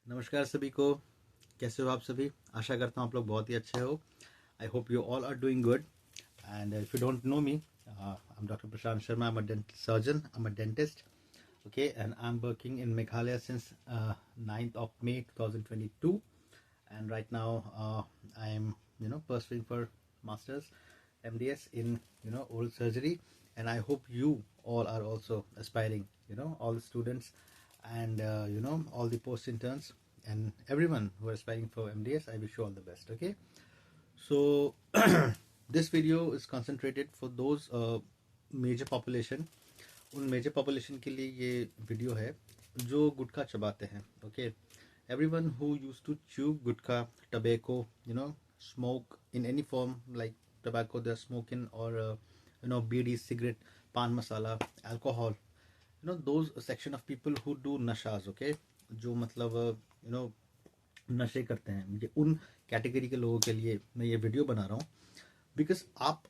नमस्कार सभी को। कैसे हो आप सभी? आशा करता हूँ आप लोग बहुत ही अच्छे हो। I hope you all are doing good. And if you don't know me, I am doctor Prashant Sharma. I am a dental surgeon, I am a dentist. Okay, and I'm working in Meghalaya since 9th of May 2022, and right now I am pursuing for masters MDS in oral surgery, and I hope you all are also aspiring, all the students and all the post interns and everyone who are aspiring for MDS. I wish you all the best. Okay, so this video is concentrated for those major population. उन major population के लिए ये video है जो गुटखा चबाते हैं. Okay, everyone who use to chew gutkha, tobacco, smoke in any form like tobacco they are smoking और beedi, cigarette, paan masala, alcohol, those section of people who do नशाज. ओके, जो मतलब नशे करते हैं, ये उन कैटेगरी के लोगों के लिए मैं ये वीडियो बना रहा हूँ. बिकॉज आप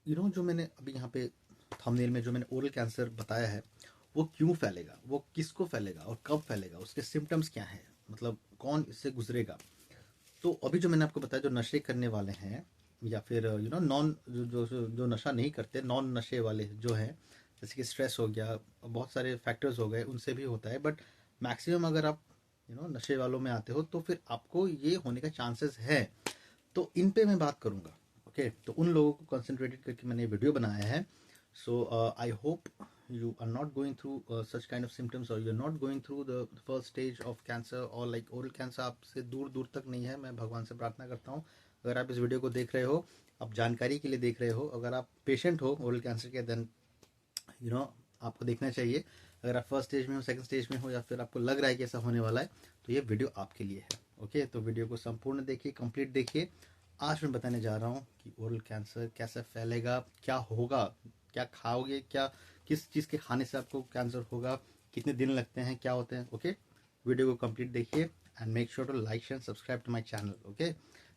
जो मैंने अभी यहाँ पे थंबनेल में जो मैंने ओरल कैंसर बताया है, वो क्यों फैलेगा, वो किसको फैलेगा और कब फैलेगा, उसके सिम्टम्स क्या हैं, मतलब कौन इससे गुजरेगा. तो अभी जो मैंने आपको बताया, जो नशे करने वाले हैं या फिर नॉन जो नशा नहीं करते, नॉन नशे वाले जो हैं, जैसे कि स्ट्रेस हो गया, बहुत सारे फैक्टर्स हो गए, उनसे भी होता है. बट मैक्सिमम अगर आप नशे वालों में आते हो तो फिर आपको ये होने का चांसेस है. तो इन पे मैं बात करूंगा. ओके, तो उन लोगों को कंसंट्रेटेड करके मैंने वीडियो बनाया है. So I hope you are not going through such kind of symptoms, or you're not going through the first stage of cancer, or like oral cancer आपसे दूर दूर तक नहीं है. मैं भगवान से प्रार्थना करता हूँ, अगर आप इस वीडियो को देख रहे हो, आप जानकारी के लिए देख रहे हो, अगर आप पेशेंट हो ओरल कैंसर के, देन आपको देखना चाहिए. अगर आप फर्स्ट स्टेज में हो, सेकंड स्टेज में हो, या फिर आपको लग रहा है कि ऐसा होने वाला है, तो ये वीडियो आपके लिए है. ओके, तो वीडियो को संपूर्ण देखिए, कंप्लीट देखिए. आज मैं बताने जा रहा हूँ कि ओरल कैंसर कैसे फैलेगा, क्या होगा, क्या खाओगे, क्या किस चीज़ के खाने से आपको कैंसर होगा, कितने दिन लगते हैं, क्या होते हैं. ओके, वीडियो को कंप्लीट देखिए and make sure to like share subscribe to my channel. Okay,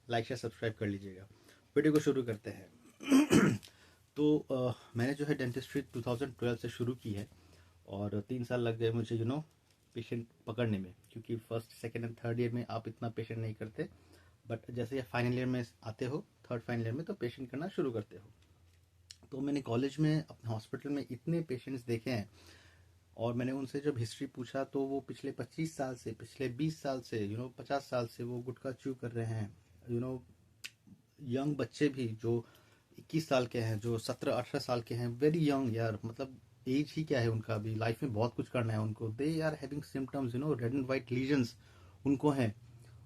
like share subscribe कर लीजिएगा. वीडियो को शुरू करते हैं. तो मैंने जो है डेंटिस्ट्री 2012 से शुरू की है, और 3 साल लग गए मुझे पेशेंट पकड़ने में, क्योंकि first second and third year में आप इतना पेशेंट नहीं करते. बट जैसे फाइनल ईयर में आते हो, थर्ड फाइनल ईयर में, तो पेशेंट करना शुरू करते हो. तो मैंने कॉलेज में अपने हॉस्पिटल में इतने पेशेंट्स देखे हैं, और मैंने उनसे जब हिस्ट्री पूछा तो वो पिछले 25 साल से, पिछले 20 साल से, 50 साल से वो गुटखा च्यू कर रहे हैं. यंग बच्चे भी जो 21 साल के हैं, जो 17-18 साल के हैं, वेरी यंग यार, मतलब एज ही क्या है उनका, अभी लाइफ में बहुत कुछ करना है उनको. They are having symptoms, red and white lesions उनको हैं.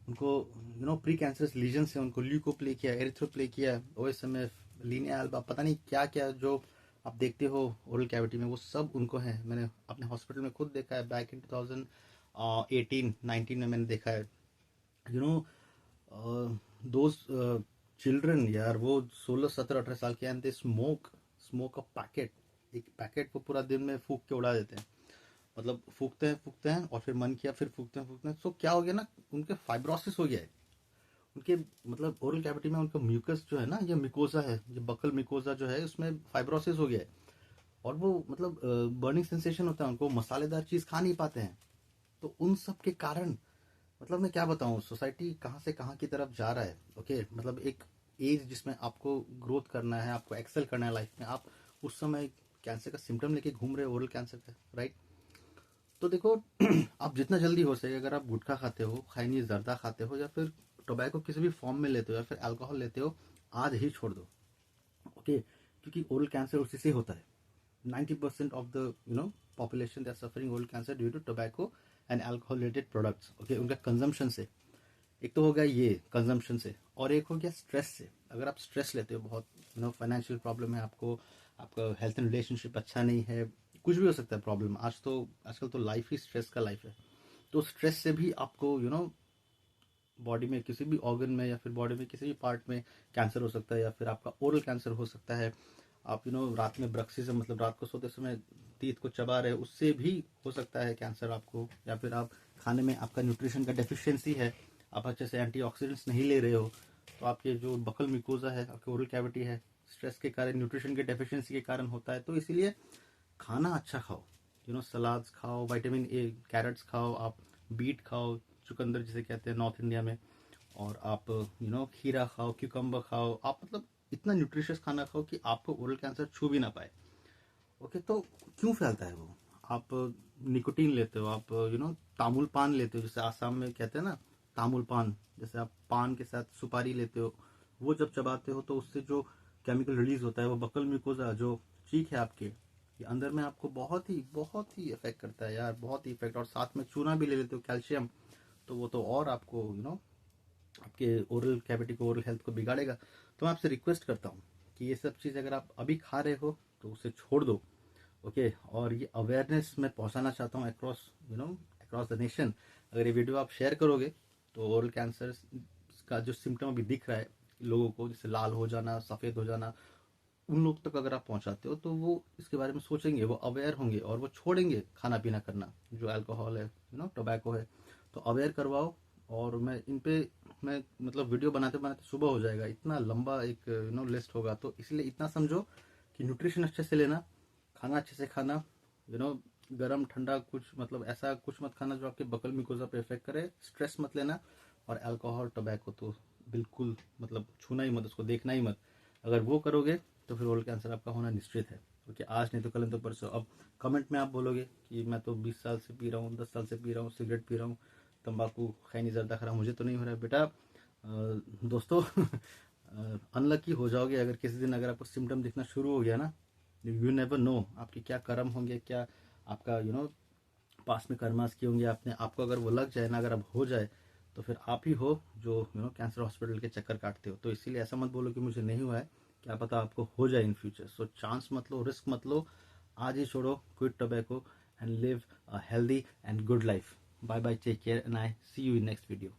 उनको प्री कैंसरस लीजन्स है, उनको leukoplakia, erythroplakia, OSMF, linea alba, पता नहीं क्या क्या जो आप देखते हो ओरल कैविटी में, वो सब उनको है. मैंने अपने हॉस्पिटल में खुद देखा है. बैक इन 2018-19 में मैंने देखा है. यू नो दोज चिल्ड्रन यार, वो 16, 17, 18 साल के, and they smoke a packet. एक पैकेट को पूरा दिन में फूक के उड़ा देते हैं. मतलब फूकते हैं और फिर मन किया, फिर फूकते हैं. सो क्या हो गया ना, उनके फाइब्रोसिस हो गया है. उनके मतलब ओरल कैविटी में उनका म्यूकस जो है ना, ये मिकोजा है, ये बकल मिकोजा जो है, उसमें फाइब्रोसिस हो गया है. और वो मतलब बर्निंग सेंसेशन होता है उनको, मसालेदार चीज़ खा नहीं पाते हैं. तो उन सब के कारण, मतलब मैं क्या बताऊं, सोसाइटी कहाँ से कहाँ की तरफ जा रहा है. ओके, मतलब एक एज जिसमें आपको ग्रोथ करना है, आपको एक्सेल करना है लाइफ में, आप उस समय कैंसर का सिम्टम लेके घूम रहे हो, ओरल कैंसर का, राइट. तो देखो, आप जितना जल्दी हो सके, अगर आप गुटखा खाते हो, खैनी जर्दा खाते हो, या फिर टोबैको किसी भी फॉर्म में लेते हो, या फिर अल्कोहल लेते हो, आज ही छोड़ दो. ओके, क्योंकि ओरल कैंसर उसी से होता है. 90% of the population they are suffering oral cancer due to tobacco and alcohol related products. Okay, उनका कंजम्पशन से. एक तो हो गया ये कंजम्पशन से, और एक हो गया स्ट्रेस से. अगर आप स्ट्रेस लेते हो, बहुत फाइनेंशियल प्रॉब्लम है आपको, आपका हेल्थ एंड रिलेशनशिप अच्छा नहीं है, कुछ भी हो सकता है प्रॉब्लम. आजकल तो लाइफ ही स्ट्रेस का लाइफ है. तो स्ट्रेस से भी आपको बॉडी में किसी भी ऑर्गन में, या फिर बॉडी में किसी भी पार्ट में कैंसर हो सकता है, या फिर आपका ओरल कैंसर हो सकता है. आप रात में ब्रक्सिज्म, मतलब रात को सोते समय टीथ को चबा रहे, उससे भी हो सकता है कैंसर आपको. या फिर आप खाने में आपका न्यूट्रिशन का डेफिशिएंसी है, आप अच्छे से एंटीऑक्सीडेंट्स नहीं ले रहे हो, तो आपके जो बकल मिकोजा है, आपके ओरल कैविटी है, स्ट्रेस के कारण, न्यूट्रिशन के डेफिशिएंसी के कारण होता है. तो इसीलिए खाना अच्छा खाओ, सलाद्स खाओ, विटामिन ए, कैरेट्स खाओ, आप बीट खाओ, चुकंदर जिसे कहते हैं नॉर्थ इंडिया में, और आप खीरा खाओ, क्यूकम्बर खाओ, आप मतलब इतना न्यूट्रिशियस खाना खाओ कि आपको ओरल कैंसर छू भी ना पाए। ओके, तो क्यों फैलता है वो? आप निकोटीन लेते हो, आप तामुल पान लेते हो, जैसे आसाम में कहते हैं ना तामुल पान, जैसे आप पान के साथ सुपारी लेते हो, वो जब चबाते हो तो उससे जो केमिकल रिलीज होता है वो बकल म्यूकोजा जो चीक है आपके, ये अंदर में आपको बहुत ही इफेक्ट करता है यार, बहुत ही इफेक्ट। और साथ में चूना भी ले लेते हो कैल्शियम, तो वो तो और आपको आपके ओरल कैविटी को, ओरल हेल्थ को बिगाड़ेगा। तो मैं आपसे रिक्वेस्ट करता हूँ कि ये सब चीज़ अगर आप अभी खा रहे हो तो उसे छोड़ दो। ओके, और ये अवेयरनेस मैं पहुंचाना चाहता हूँ अक्रॉस द नेशन। अगर ये वीडियो आप शेयर करोगे तो ओरल कैंसर का जो सिम्टम अभी दिख रहा है लोगों को, जैसे लाल हो जाना, सफ़ेद हो जाना, उन लोग तक अगर आप पहुंचाते हो तो वो इसके बारे में सोचेंगे, वो अवेयर होंगे और वो छोड़ेंगे खाना पीना करना, जो अल्कोहल है, टोबैको है। तो अवेयर करवाओ। और मैं मतलब वीडियो बनाते बनाते सुबह हो जाएगा, इतना लंबा एक लिस्ट होगा। तो इसलिए इतना समझो कि न्यूट्रिशन अच्छे से लेना, खाना अच्छे से खाना, गरम ठंडा कुछ मतलब ऐसा कुछ मत खाना जो आपके बकल म्यूकोजा पे इफेक्ट करे, स्ट्रेस मत लेना, और अल्कोहल टोबैको तो बिल्कुल मतलब छूना ही मत, उसको देखना ही मत। अगर वो करोगे तो फिर ओरल कैंसर आपका होना निश्चित है। ओके, आज नहीं तो कल, नहीं तो परसों। अब कमेंट में आप बोलोगे कि मैं तो 20 साल से पी रहा हूँ, 10 साल से पी रहा हूँ, सिगरेट पी रहा हूँ, तंबाकू खैनी जर्दा खा रहा हूँ, मुझे तो नहीं हो रहा है। बेटा दोस्तों अनलकी हो जाओगे अगर किसी दिन अगर आपको सिम्टम दिखना शुरू हो गया ना। यू नेवर नो आपके क्या कर्म होंगे, क्या आपका पास में कर्मास किए होंगे आपने, आपको अगर वो लग जाए ना, अगर अब हो जाए तो फिर आप ही हो जो कैंसर हॉस्पिटल के चक्कर काटते हो। तो इसीलिए ऐसा मत बोलो कि मुझे नहीं हुआ है, क्या पता आपको हो जाए इन फ्यूचर। सो चांस मत लो, रिस्क मत लो, आज ही छोड़ो, quit tobacco and live a healthy and good life. Bye bye, take care and I see you in next video.